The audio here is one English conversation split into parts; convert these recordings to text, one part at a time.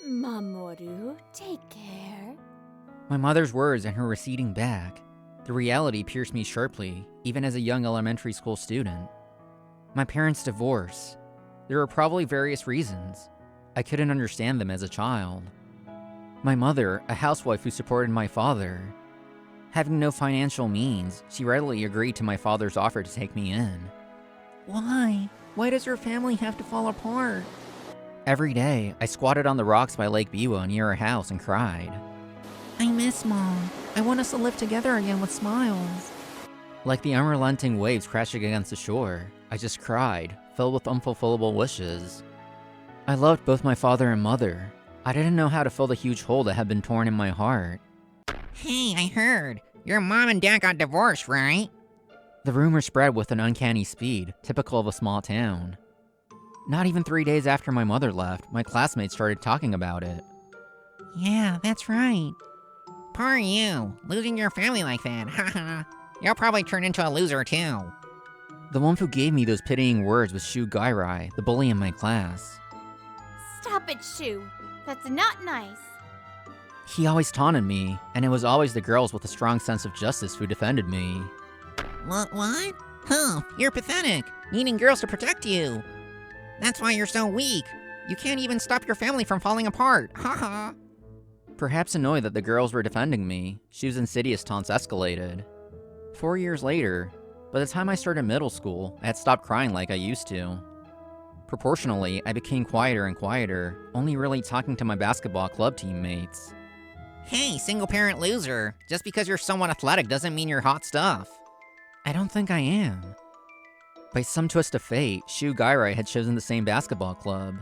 Mamoru, take care. My mother's words and her receding back. The reality pierced me sharply, even as a young elementary school student. My parents' divorce. There were probably various reasons. I couldn't understand them as a child. My mother, a housewife who supported my father. Having no financial means, she readily agreed to my father's offer to take me in. Why? Why does her family have to fall apart? Every day, I squatted on the rocks by Lake Biwa near her house and cried. I miss Mom. I want us to live together again with smiles. Like the unrelenting waves crashing against the shore, I just cried, filled with unfulfillable wishes. I loved both my father and mother. I didn't know how to fill the huge hole that had been torn in my heart. Hey, I heard. Your mom and dad got divorced, right? The rumor spread with an uncanny speed, typical of a small town. Not even 3 days after my mother left, my classmates started talking about it. Yeah, that's right. Poor you, losing your family like that, haha. You'll probably turn into a loser too. The one who gave me those pitying words was Shu Gairai, the bully in my class. Stop it, Shu. That's not nice. He always taunted me, and it was always the girls with a strong sense of justice who defended me. What? Huh, you're pathetic, needing girls to protect you. That's why you're so weak. You can't even stop your family from falling apart, haha. Perhaps annoyed that the girls were defending me, Shu's insidious taunts escalated. 4 years later, by the time I started middle school, I had stopped crying like I used to. Proportionally, I became quieter and quieter, only really talking to my basketball club teammates. Hey, single-parent loser. Just because you're somewhat athletic doesn't mean you're hot stuff. I don't think I am. By some twist of fate, Shu Gairai had chosen the same basketball club.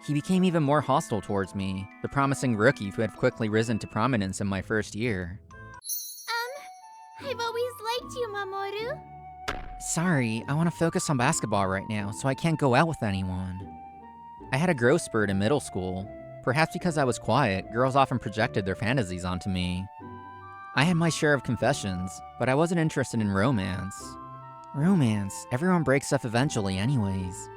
He became even more hostile towards me, the promising rookie who had quickly risen to prominence in my first year. I've always liked you, Mamoru. Sorry, I want to focus on basketball right now, so I can't go out with anyone. I had a growth spurt in middle school. Perhaps because I was quiet, girls often projected their fantasies onto me. I had my share of confessions, but I wasn't interested in romance. Romance? Everyone breaks up eventually anyways.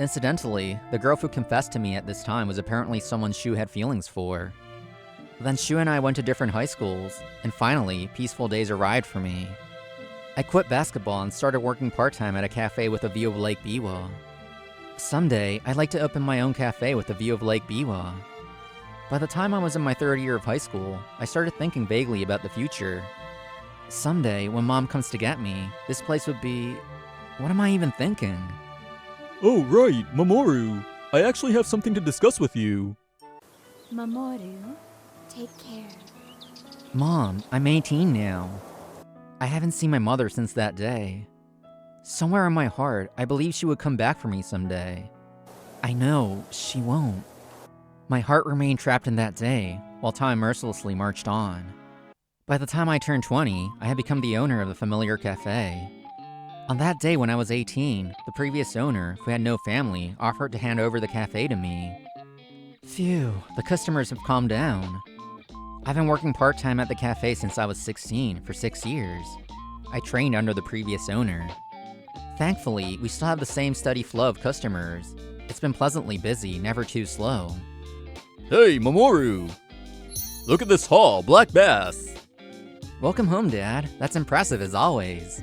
Incidentally, the girl who confessed to me at this time was apparently someone Shu had feelings for. Then Shu and I went to different high schools, and finally, peaceful days arrived for me. I quit basketball and started working part-time at a cafe with a view of Lake Biwa. Someday, I'd like to open my own cafe with a view of Lake Biwa. By the time I was in my third year of high school, I started thinking vaguely about the future. Someday, when Mom comes to get me, this place would be... What am I even thinking? Oh, right, Mamoru. I actually have something to discuss with you. Mamoru, take care. Mom, I'm 18 now. I haven't seen my mother since that day. Somewhere in my heart, I believe she would come back for me someday. I know, she won't. My heart remained trapped in that day, while time mercilessly marched on. By the time I turned 20, I had become the owner of the familiar cafe. On that day when I was 18, the previous owner, who had no family, offered to hand over the cafe to me. Phew, the customers have calmed down. I've been working part-time at the cafe since I was 16, for 6 years. I trained under the previous owner. Thankfully, we still have the same steady flow of customers. It's been pleasantly busy, never too slow. Hey, Mamoru! Look at this haul, black bass! Welcome home, Dad. That's impressive as always.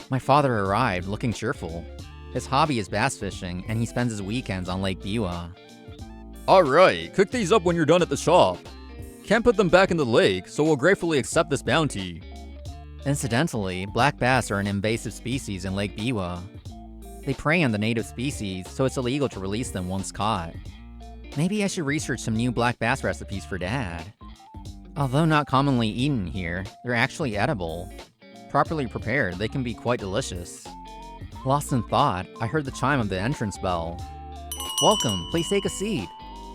My father arrived, looking cheerful. His hobby is bass fishing, and he spends his weekends on Lake Biwa. Alright, cook these up when you're done at the shop. Can't put them back in the lake, so we'll gratefully accept this bounty. Incidentally, black bass are an invasive species in Lake Biwa. They prey on the native species, so it's illegal to release them once caught. Maybe I should research some new black bass recipes for Dad. Although not commonly eaten here, they're actually edible. Properly prepared, they can be quite delicious. Lost in thought, I heard the chime of the entrance bell. Welcome, please take a seat.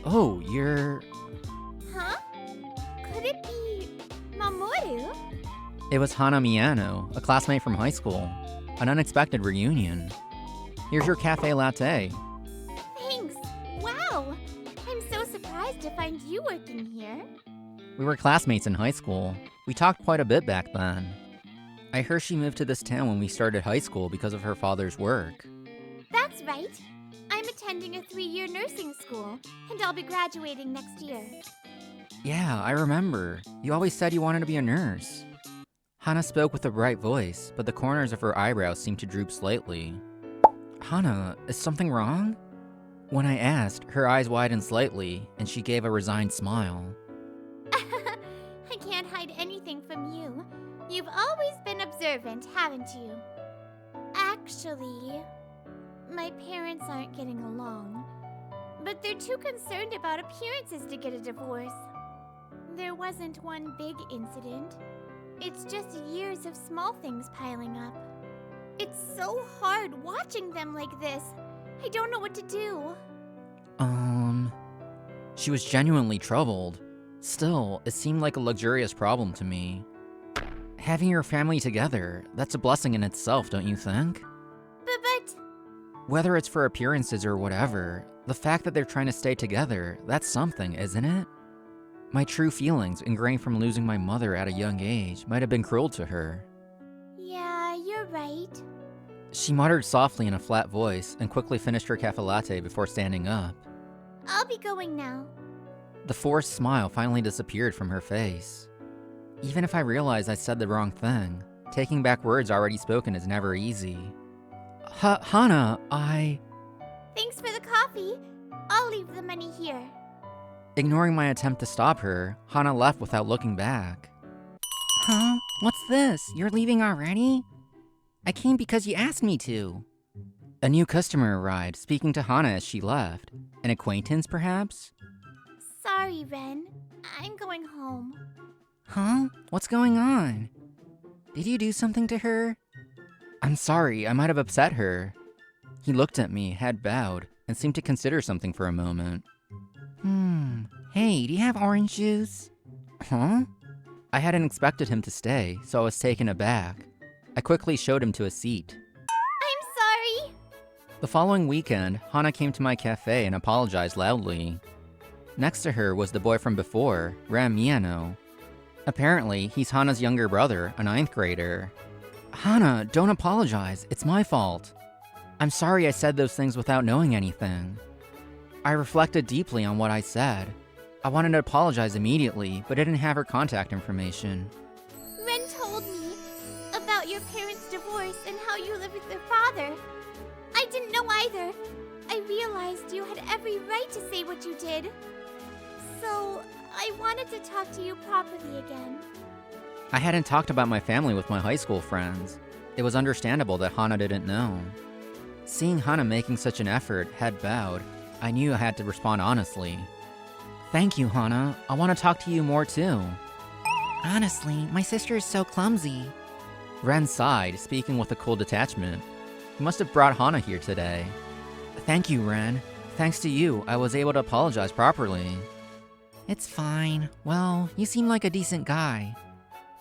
Oh, you're... Huh? Could it be Mamoru? It was Hana Miyano, a classmate from high school. An unexpected reunion. Here's your cafe latte. Thanks. Wow. I'm so surprised to find you working here. We were classmates in high school. We talked quite a bit back then. I heard she moved to this town when we started high school because of her father's work. That's right. I'm attending a 3-year nursing school, and I'll be graduating next year. Yeah, I remember. You always said you wanted to be a nurse. Hana spoke with a bright voice, but the corners of her eyebrows seemed to droop slightly. Hana, is something wrong? When I asked, her eyes widened slightly, and she gave a resigned smile. I can't hide anything from you. You've always been observant, haven't you? Actually, my parents aren't getting along, but they're too concerned about appearances to get a divorce. There wasn't one big incident. It's just years of small things piling up. It's so hard watching them like this. I don't know what to do. She was genuinely troubled. Still, it seemed like a luxurious problem to me. Having your family together, that's a blessing in itself, don't you think? But... Whether it's for appearances or whatever, the fact that they're trying to stay together, that's something, isn't it? My true feelings, ingrained from losing my mother at a young age, might have been cruel to her. Yeah, you're right. She muttered softly in a flat voice and quickly finished her cafe latte before standing up. I'll be going now. The forced smile finally disappeared from her face. Even if I realized I said the wrong thing, taking back words already spoken is never easy. Hana, Thanks for the coffee. I'll leave the money here. Ignoring my attempt to stop her, Hana left without looking back. Huh? What's this? You're leaving already? I came because you asked me to. A new customer arrived, speaking to Hana as she left. An acquaintance, perhaps? Sorry, Ren. I'm going home. Huh? What's going on? Did you do something to her? I'm sorry, I might have upset her. He looked at me, head bowed, and seemed to consider something for a moment. Hey, do you have orange juice? Huh? I hadn't expected him to stay, so I was taken aback. I quickly showed him to a seat. I'm sorry. The following weekend, Hana came to my cafe and apologized loudly. Next to her was the boy from before, Ram Miyano. Apparently, he's Hana's younger brother, a 9th grader. Hana, don't apologize, it's my fault. I'm sorry I said those things without knowing anything. I reflected deeply on what I said. I wanted to apologize immediately, but didn't have her contact information. Ren told me about your parents' divorce and how you live with their father. I didn't know either. I realized you had every right to say what you did. So, I wanted to talk to you properly again. I hadn't talked about my family with my high school friends. It was understandable that Hana didn't know. Seeing Hana making such an effort, head bowed, I knew I had to respond honestly. Thank you, Hana. I want to talk to you more too. Honestly, my sister is so clumsy. Ren sighed, speaking with a cool detachment. He must have brought Hana here today. Thank you, Ren. Thanks to you, I was able to apologize properly. It's fine. Well, you seem like a decent guy.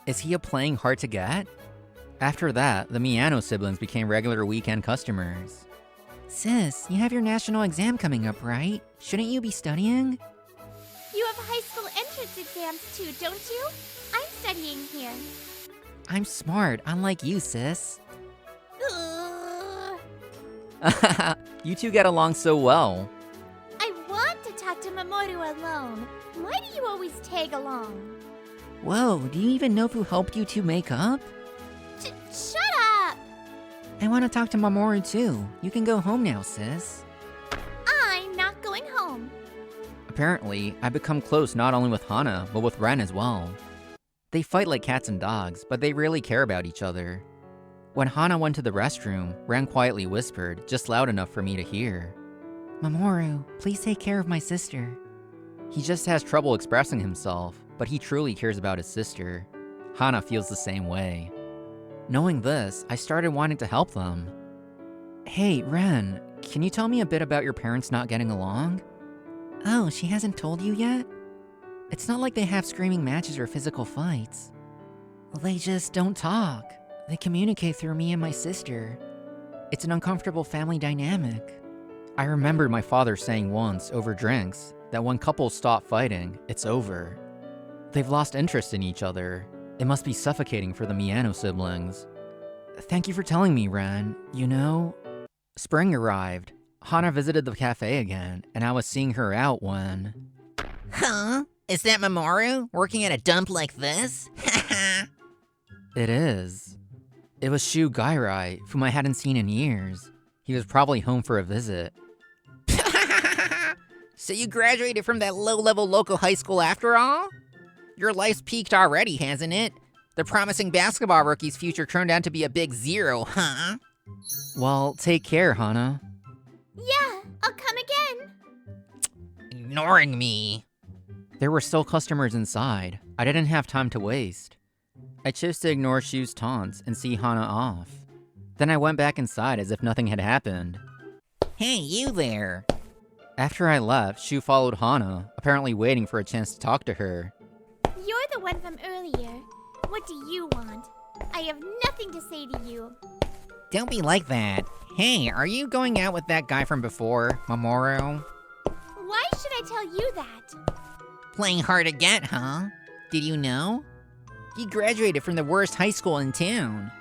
Is he a playing hard to get? After that, the Miyano siblings became regular weekend customers. Sis, you have your national exam coming up, right? Shouldn't you be studying? You have high school entrance exams too, don't you? I'm studying here. I'm smart, unlike you, sis. Ugh. You two get along so well. I want to talk to Mamoru alone. Why do you always tag along? Whoa, do you even know who helped you two make up? Shut up! I want to talk to Mamoru too. You can go home now, sis. I'm not going home. Apparently, I've become close not only with Hana, but with Ren as well. They fight like cats and dogs, but they really care about each other. When Hana went to the restroom, Ren quietly whispered, just loud enough for me to hear. Mamoru, please take care of my sister. He just has trouble expressing himself, but he truly cares about his sister. Hana feels the same way. Knowing this, I started wanting to help them. Hey, Ren, can you tell me a bit about your parents not getting along? Oh, she hasn't told you yet? It's not like they have screaming matches or physical fights. They just don't talk. They communicate through me and my sister. It's an uncomfortable family dynamic. I remembered my father saying once, over drinks, that when couples stop fighting, it's over. They've lost interest in each other. It must be suffocating for the Miyano siblings. Thank you for telling me, Ren. You know... Spring arrived. Hana visited the cafe again, and I was seeing her out when... Huh? Is that Mamoru working at a dump like this? It is. It was Shu Gairai, whom I hadn't seen in years. He was probably home for a visit. So you graduated from that low-level local high school after all? Your life's peaked already, hasn't it? The promising basketball rookie's future turned out to be a big zero, huh? Well, take care, Hana. Yeah, I'll come again. Ignoring me. There were still customers inside. I didn't have time to waste. I chose to ignore Shu's taunts and see Hana off. Then I went back inside as if nothing had happened. Hey, you there. After I left, Shu followed Hana, apparently waiting for a chance to talk to her. You're the one from earlier. What do you want? I have nothing to say to you. Don't be like that. Hey, are you going out with that guy from before, Mamoru? Why should I tell you that? Playing hard to get, huh? Did you know? He graduated from the worst high school in town.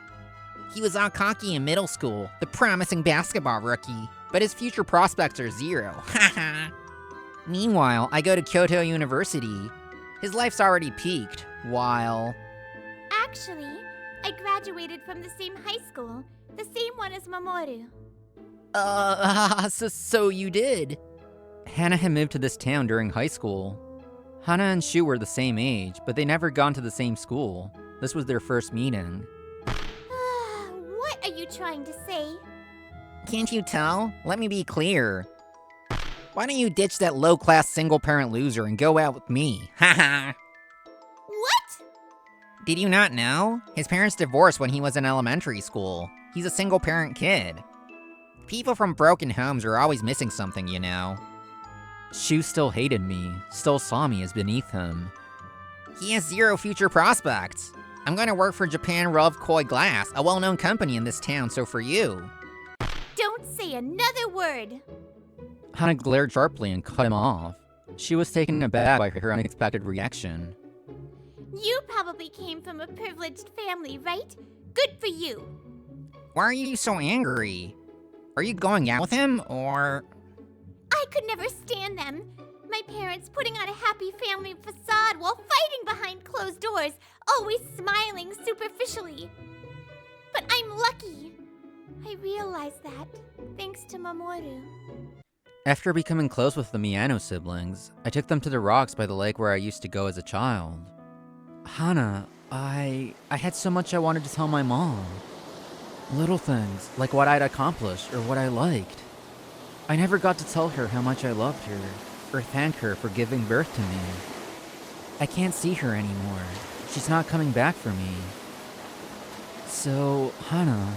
He was all cocky in middle school, the promising basketball rookie, but his future prospects are zero. Haha. Meanwhile, I go to Kyoto University. His life's already peaked, while... Actually, I graduated from the same high school, the same one as Mamoru. So you did? Hana had moved to this town during high school. Hana and Shu were the same age, but they never gone to the same school. This was their first meeting. What are you trying to say? Can't you tell? Let me be clear. Why don't you ditch that low-class single-parent loser and go out with me? Haha. What? Did you not know? His parents divorced when he was in elementary school. He's a single-parent kid. People from broken homes are always missing something, you know. Shu still hated me, still saw me as beneath him. He has zero future prospects. I'm gonna work for Japan Rove Koi Glass, a well-known company in this town, so for you. Don't say another word. Hana glared sharply and cut him off. She was taken aback by her unexpected reaction. You probably came from a privileged family, right? Good for you. Why are you so angry? Are you going out with him, or...? I could never stand them. My parents putting on a happy family facade while fighting behind closed doors, always smiling superficially. But I'm lucky. I realized that, thanks to Mamoru. After becoming close with the Miyano siblings, I took them to the rocks by the lake where I used to go as a child. Hana, I had so much I wanted to tell my mom. Little things, like what I'd accomplished or what I liked. I never got to tell her how much I loved her, or thank her for giving birth to me. I can't see her anymore. She's not coming back for me. So, Hana,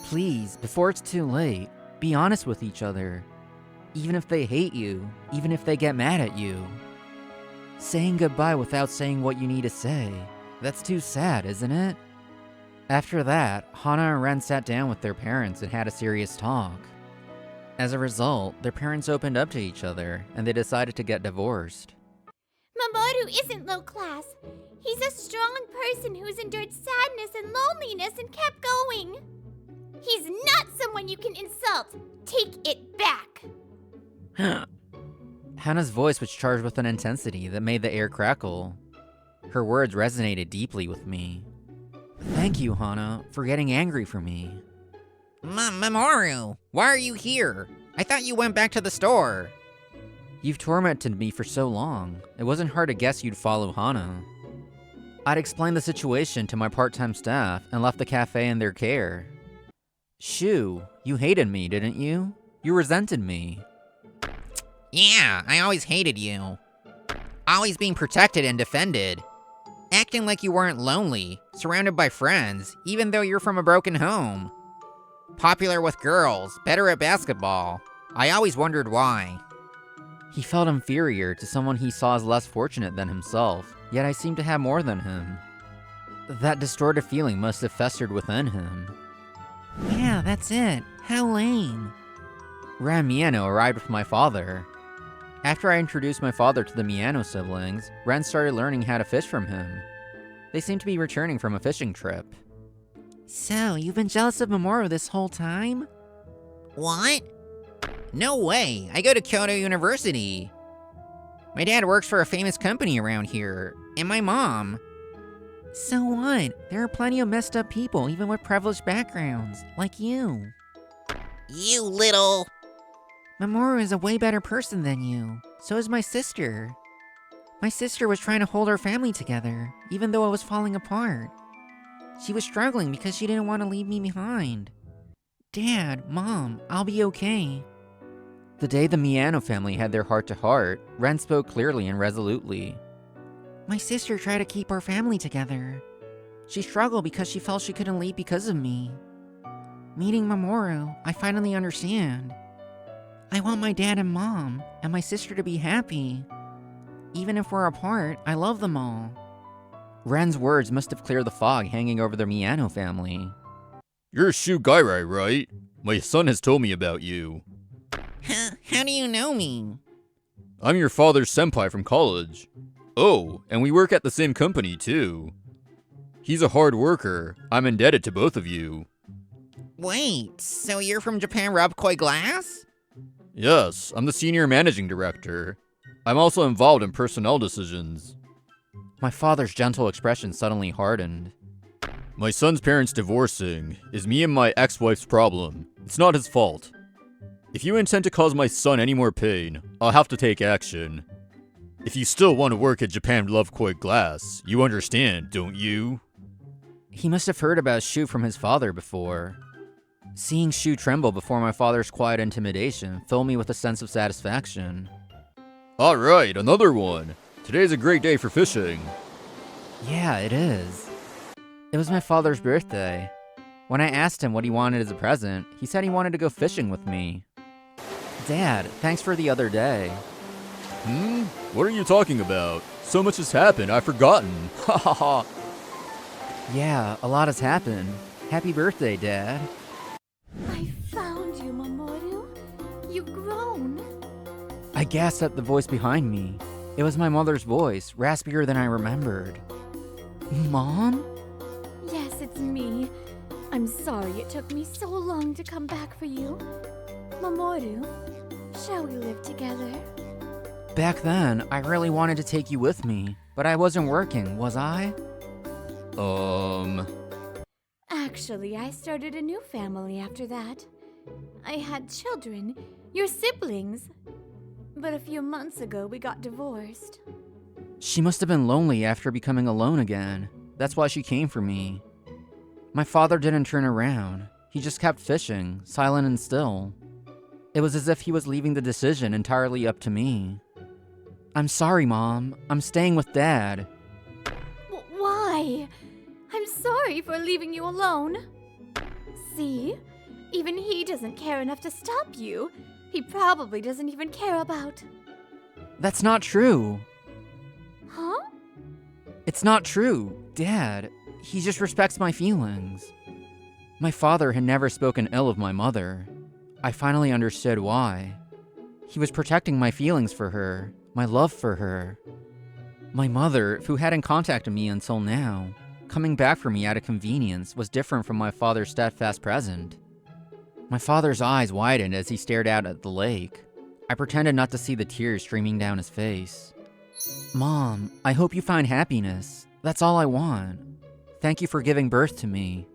please, before it's too late, be honest with each other. Even if they hate you, even if they get mad at you. Saying goodbye without saying what you need to say, that's too sad, isn't it? After that, Hana and Ren sat down with their parents and had a serious talk. As a result, their parents opened up to each other, and they decided to get divorced. Mamoru isn't low class. He's a strong person who's endured sadness and loneliness and kept going. He's not someone you can insult. Take it back. Hana's voice was charged with an intensity that made the air crackle. Her words resonated deeply with me. Thank you, Hana, for getting angry for me. Mamoru, why are you here? I thought you went back to the store. You've tormented me for so long. It wasn't hard to guess you'd follow Hana. I'd explained the situation to my part-time staff and left the cafe in their care. Shu, you hated me, didn't you? You resented me. Yeah, I always hated you. Always being protected and defended. Acting like you weren't lonely, surrounded by friends, even though you're from a broken home. Popular with girls, better at basketball. I always wondered why. He felt inferior to someone he saw as less fortunate than himself, yet I seemed to have more than him. That distorted feeling must have festered within him. Yeah, that's it. How lame. Ran Miyano arrived with my father. After I introduced my father to the Miyano siblings, Ren started learning how to fish from him. They seemed to be returning from a fishing trip. So, you've been jealous of Mamoru this whole time? What? No way, I go to Kyoto University. My dad works for a famous company around here, and my mom. So what? There are plenty of messed up people, even with privileged backgrounds, like you. You little... Mamoru is a way better person than you. So is my sister. My sister was trying to hold her family together, even though it was falling apart. She was struggling because she didn't want to leave me behind. Dad, Mom, I'll be okay. The day the Miyano family had their heart-to-heart, Ren spoke clearly and resolutely. My sister tried to keep our family together. She struggled because she felt she couldn't leave because of me. Meeting Mamoru, I finally understand. I want my dad and mom, and my sister to be happy. Even if we're apart, I love them all. Ren's words must have cleared the fog hanging over the Miyano family. You're Shu Gairai, right? My son has told me about you. How do you know me? I'm your father's senpai from college. Oh, and we work at the same company too. He's a hard worker. I'm indebted to both of you. Wait, so you're from Japan Robkoi Glass? Yes, I'm the senior managing director. I'm also involved in personnel decisions. My father's gentle expression suddenly hardened. My son's parents divorcing is me and my ex-wife's problem. It's not his fault. If you intend to cause my son any more pain, I'll have to take action. If you still want to work at Japan Lovekoi Glass, you understand, don't you? He must have heard about Shu from his father before. Seeing Shu tremble before my father's quiet intimidation filled me with a sense of satisfaction. Alright, another one. Today's a great day for fishing. Yeah, it is. It was my father's birthday. When I asked him what he wanted as a present, he said he wanted to go fishing with me. Dad, thanks for the other day. What are you talking about? So much has happened, I've forgotten. Ha ha ha. Yeah, a lot has happened. Happy birthday, Dad. I found you, Mamoru. You've grown. I gasped at the voice behind me. It was my mother's voice, raspier than I remembered. Mom? Yes, it's me. I'm sorry it took me so long to come back for you. Mamoru, shall we live together? Back then, I really wanted to take you with me, but I wasn't working, was I? Actually, I started a new family after that. I had children, your siblings. But a few months ago, we got divorced. She must have been lonely after becoming alone again. That's why she came for me. My father didn't turn around. He just kept fishing, silent and still. It was as if he was leaving the decision entirely up to me. I'm sorry, Mom. I'm staying with Dad. Why? I'm sorry for leaving you alone. See? Even he doesn't care enough to stop you. He probably doesn't even care about... That's not true. Huh? It's not true. Dad, he just respects my feelings. My father had never spoken ill of my mother. I finally understood why. He was protecting my feelings for her, my love for her. My mother, who hadn't contacted me until now, coming back for me out of convenience, was different from my father's steadfast presence. My father's eyes widened as he stared out at the lake. I pretended not to see the tears streaming down his face. Mom, I hope you find happiness. That's all I want. Thank you for giving birth to me.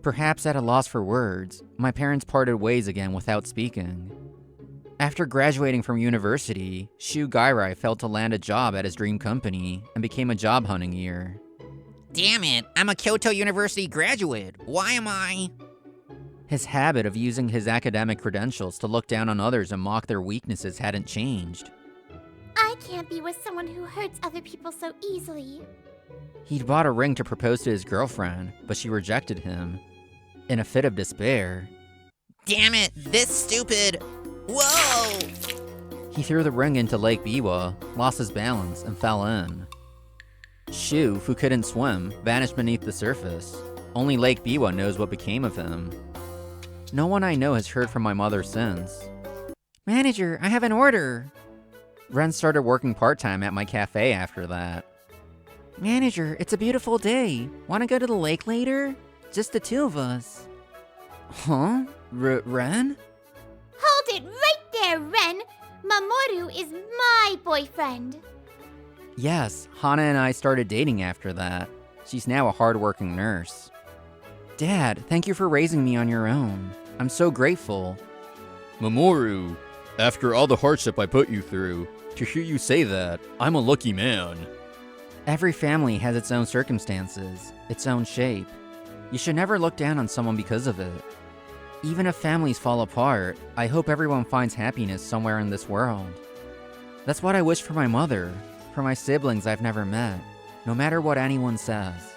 Perhaps at a loss for words, my parents parted ways again without speaking. After graduating from university, Shu Gairai failed to land a job at his dream company and became a job hunting year. Damn it, I'm a Kyoto University graduate. Why am I? His habit of using his academic credentials to look down on others and mock their weaknesses hadn't changed. I can't be with someone who hurts other people so easily. He'd bought a ring to propose to his girlfriend, but she rejected him. In a fit of despair, Damn it, this stupid... Whoa! he threw the ring into Lake Biwa, lost his balance, and fell in. Shu, who couldn't swim, vanished beneath the surface. Only Lake Biwa knows what became of him. No one I know has heard from my mother since. Manager, I have an order! Ren started working part-time at my cafe after that. Manager, it's a beautiful day. Wanna go to the lake later? Just the two of us. Huh? Ren? Hold it right there, Ren! Mamoru is my boyfriend! Yes, Hana and I started dating after that. She's now a hardworking nurse. Dad, thank you for raising me on your own. I'm so grateful. Mamoru, after all the hardship I put you through, to hear you say that, I'm a lucky man. Every family has its own circumstances, its own shape. You should never look down on someone because of it. Even if families fall apart, I hope everyone finds happiness somewhere in this world. That's what I wish for my mother, for my siblings I've never met, no matter what anyone says.